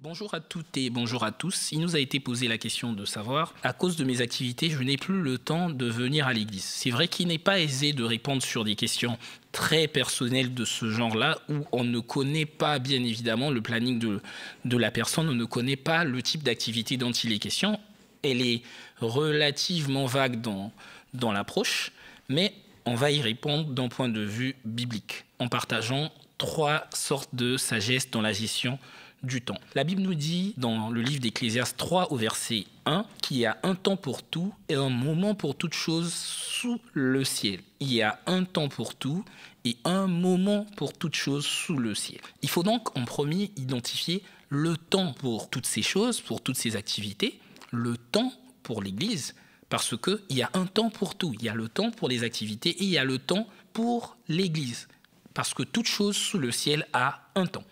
Bonjour à toutes et bonjour à tous. Il nous a été posé la question de savoir, à cause de mes activités, je n'ai plus le temps de venir à l'église. C'est vrai qu'il n'est pas aisé de répondre sur des questions très personnelles de ce genre-là, où on ne connaît pas bien évidemment le planning de la personne, on ne connaît pas le type d'activité dont il est question. Elle est relativement vague dans l'approche, mais on va y répondre d'un point de vue biblique, en partageant 3 sortes de sagesse dans la gestion du temps. La Bible nous dit dans le livre d'Ecclésiaste 3 au verset 1 qu'il y a un temps pour tout et un moment pour toute chose sous le ciel. Il y a un temps pour tout et un moment pour toute chose sous le ciel. Il faut donc en premier identifier le temps pour toutes ces choses, pour toutes ces activités, le temps pour l'Église, parce qu'il y a un temps pour tout. Il y a le temps pour les activités et il y a le temps pour l'Église, parce que toute chose sous le ciel a un temps.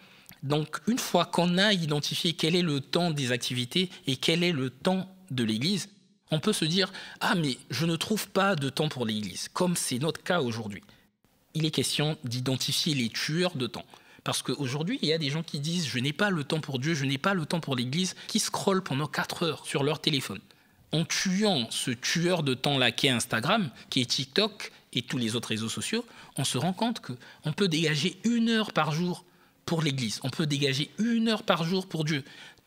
Donc, une fois qu'on a identifié quel est le temps des activités et quel est le temps de l'Église, on peut se dire « Ah, mais je ne trouve pas de temps pour l'Église », comme c'est notre cas aujourd'hui. Il est question d'identifier les tueurs de temps. Parce qu'aujourd'hui, il y a des gens qui disent « Je n'ai pas le temps pour Dieu, je n'ai pas le temps pour l'Église », qui scrollent pendant 4 heures sur leur téléphone. En tuant ce tueur de temps-là qui est Instagram, qui est TikTok et tous les autres réseaux sociaux, on se rend compte qu'on peut dégager 1 heure par jour pour l'Église. On peut dégager 1 heure par jour pour Dieu.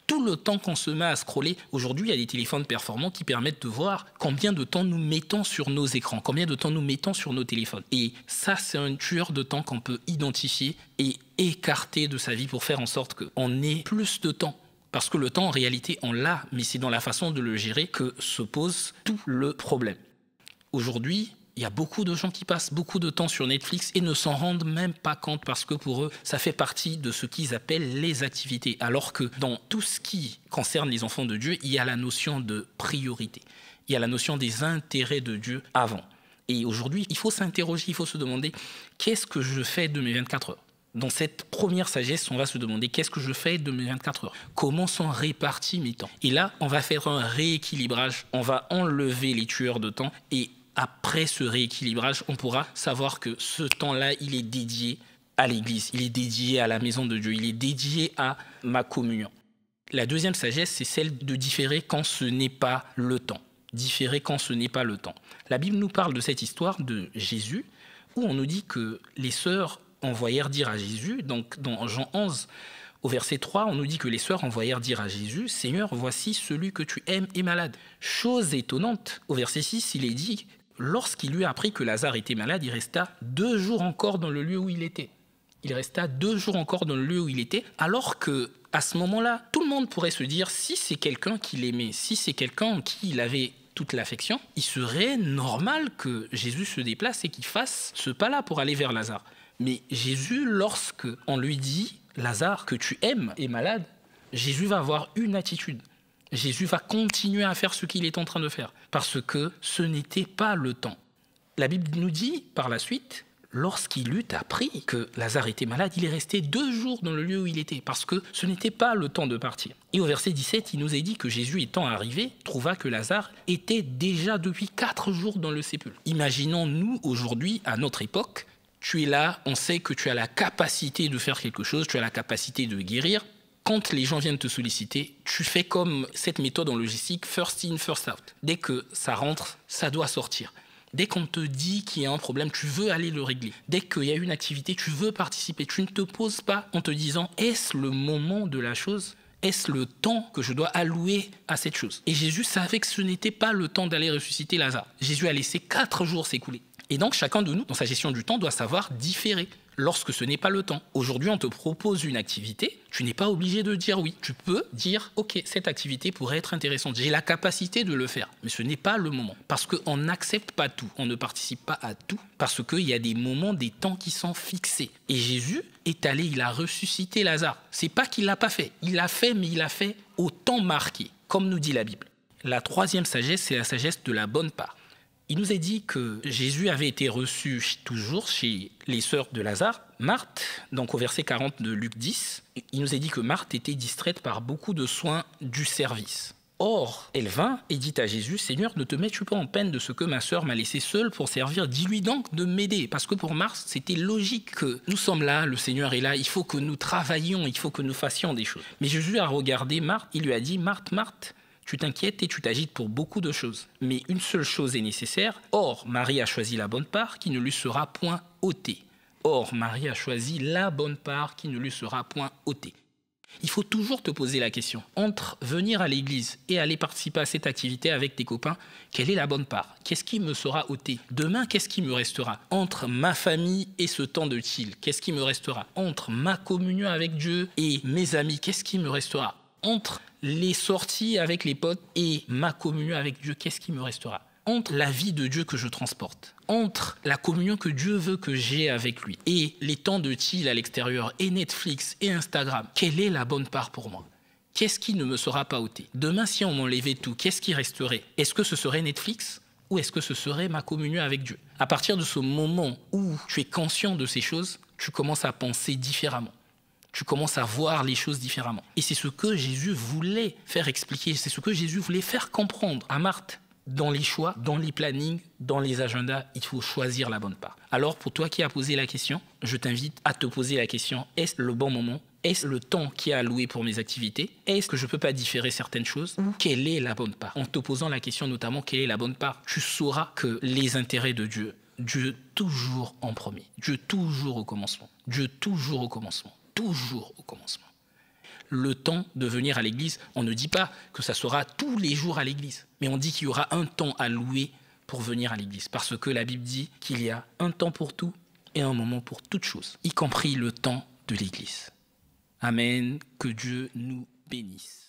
Tout le temps qu'on se met à scroller, aujourd'hui, il y a des téléphones performants qui permettent de voir combien de temps nous mettons sur nos écrans, combien de temps nous mettons sur nos téléphones. Et ça, c'est un tueur de temps qu'on peut identifier et écarter de sa vie pour faire en sorte qu'on ait plus de temps. Parce que le temps, en réalité, on l'a, mais c'est dans la façon de le gérer que se pose tout le problème. Aujourd'hui, il y a beaucoup de gens qui passent beaucoup de temps sur Netflix et ne s'en rendent même pas compte parce que pour eux, ça fait partie de ce qu'ils appellent les activités. Alors que dans tout ce qui concerne les enfants de Dieu, il y a la notion de priorité. Il y a la notion des intérêts de Dieu avant. Et aujourd'hui, il faut s'interroger, il faut se demander qu'est-ce que je fais de mes 24 heures ? Dans cette première sagesse, on va se demander qu'est-ce que je fais de mes 24 heures ? Comment sont répartis mes temps ? Et là, on va faire un rééquilibrage. On va enlever les tueurs de temps et après ce rééquilibrage, on pourra savoir que ce temps-là, il est dédié à l'Église, il est dédié à la maison de Dieu, il est dédié à ma communion. La deuxième sagesse, c'est celle de différer quand ce n'est pas le temps. Différer quand ce n'est pas le temps. La Bible nous parle de cette histoire de Jésus, où on nous dit que les sœurs envoyèrent dire à Jésus, donc dans Jean 11, au verset 3, on nous dit que les sœurs envoyèrent dire à Jésus « Seigneur, voici celui que tu aimes est malade ». Chose étonnante, au verset 6, il est dit « Lorsqu'il lui apprit que Lazare était malade, il resta 2 jours encore dans le lieu où il était. » Il resta 2 jours encore dans le lieu où il était, alors qu'à ce moment-là, tout le monde pourrait se dire si c'est quelqu'un qu'il aimait, si c'est quelqu'un en qui il avait toute l'affection, il serait normal que Jésus se déplace et qu'il fasse ce pas-là pour aller vers Lazare. Mais Jésus, lorsqu'on lui dit « Lazare, que tu aimes, est malade », Jésus va avoir une attitude. Jésus va continuer à faire ce qu'il est en train de faire, parce que ce n'était pas le temps. La Bible nous dit par la suite, lorsqu'il eut appris que Lazare était malade, il est resté 2 jours dans le lieu où il était, parce que ce n'était pas le temps de partir. Et au verset 17, il nous est dit que Jésus étant arrivé, trouva que Lazare était déjà depuis 4 jours dans le sépulcre. Imaginons-nous aujourd'hui, à notre époque, tu es là, on sait que tu as la capacité de faire quelque chose, tu as la capacité de guérir. Quand les gens viennent te solliciter, tu fais comme cette méthode en logistique, first in, first out. Dès que ça rentre, ça doit sortir. Dès qu'on te dit qu'il y a un problème, tu veux aller le régler. Dès qu'il y a une activité, tu veux participer. Tu ne te poses pas en te disant « Est-ce le moment de la chose ? Est-ce le temps que je dois allouer à cette chose ?» Et Jésus savait que ce n'était pas le temps d'aller ressusciter Lazare. Jésus a laissé 4 jours s'écouler. Et donc, chacun de nous, dans sa gestion du temps, doit savoir différer lorsque ce n'est pas le temps. Aujourd'hui, on te propose une activité, tu n'es pas obligé de dire oui. Tu peux dire, ok, cette activité pourrait être intéressante. J'ai la capacité de le faire, mais ce n'est pas le moment. Parce qu'on n'accepte pas tout, on ne participe pas à tout, parce qu'il y a des moments, des temps qui sont fixés. Et Jésus est allé, il a ressuscité Lazare. C'est pas qu'il l'a pas fait. Il l'a fait, mais il l'a fait au temps marqué, comme nous dit la Bible. La troisième sagesse, c'est la sagesse de la bonne part. Il nous a dit que Jésus avait été reçu toujours chez les sœurs de Lazare. Marthe, donc au verset 40 de Luc 10, il nous a dit que Marthe était distraite par beaucoup de soins du service. Or, elle vint et dit à Jésus, « Seigneur, ne te mets-tu pas en peine de ce que ma sœur m'a laissé seule pour servir? Dis-lui donc de m'aider. » Parce que pour Marthe, c'était logique que nous sommes là, le Seigneur est là, il faut que nous travaillions, il faut que nous fassions des choses. Mais Jésus a regardé Marthe, il lui a dit, « Marthe, Marthe, tu t'inquiètes et tu t'agites pour beaucoup de choses. Mais une seule chose est nécessaire. Or, Marie a choisi la bonne part qui ne lui sera point ôtée. » Or, Marie a choisi la bonne part qui ne lui sera point ôtée. Il faut toujours te poser la question, entre venir à l'église et aller participer à cette activité avec tes copains, quelle est la bonne part? Qu'est-ce qui me sera ôté? Demain, qu'est-ce qui me restera? Entre ma famille et ce temps de chill, qu'est-ce qui me restera? Entre ma communion avec Dieu et mes amis, qu'est-ce qui me restera? Entre les sorties avec les potes et ma communion avec Dieu, qu'est-ce qui me restera? Entre la vie de Dieu que je transporte, entre la communion que Dieu veut que j'ai avec lui et les temps de chill à l'extérieur et Netflix et Instagram, quelle est la bonne part pour moi? Qu'est-ce qui ne me sera pas ôté? Demain, si on m'enlevait tout, qu'est-ce qui resterait? Est-ce que ce serait Netflix ou est-ce que ce serait ma communion avec Dieu? À partir de ce moment où tu es conscient de ces choses, tu commences à penser différemment. Tu commences à voir les choses différemment. Et c'est ce que Jésus voulait faire expliquer, c'est ce que Jésus voulait faire comprendre à Marthe. Dans les choix, dans les plannings, dans les agendas, il faut choisir la bonne part. Alors, pour toi qui as posé la question, je t'invite à te poser la question, est-ce le bon moment? Est-ce le temps qui est alloué pour mes activités? Est-ce que je ne peux pas différer certaines choses? Ou quelle est la bonne part? En te posant la question notamment, quelle est la bonne part? Tu sauras que les intérêts de Dieu, Dieu toujours en premier, Dieu toujours au commencement, Dieu toujours au commencement, toujours au commencement. Le temps de venir à l'église, on ne dit pas que ça sera tous les jours à l'église, mais on dit qu'il y aura un temps alloué pour venir à l'église, parce que la Bible dit qu'il y a un temps pour tout et un moment pour toute chose, y compris le temps de l'église. Amen, que Dieu nous bénisse.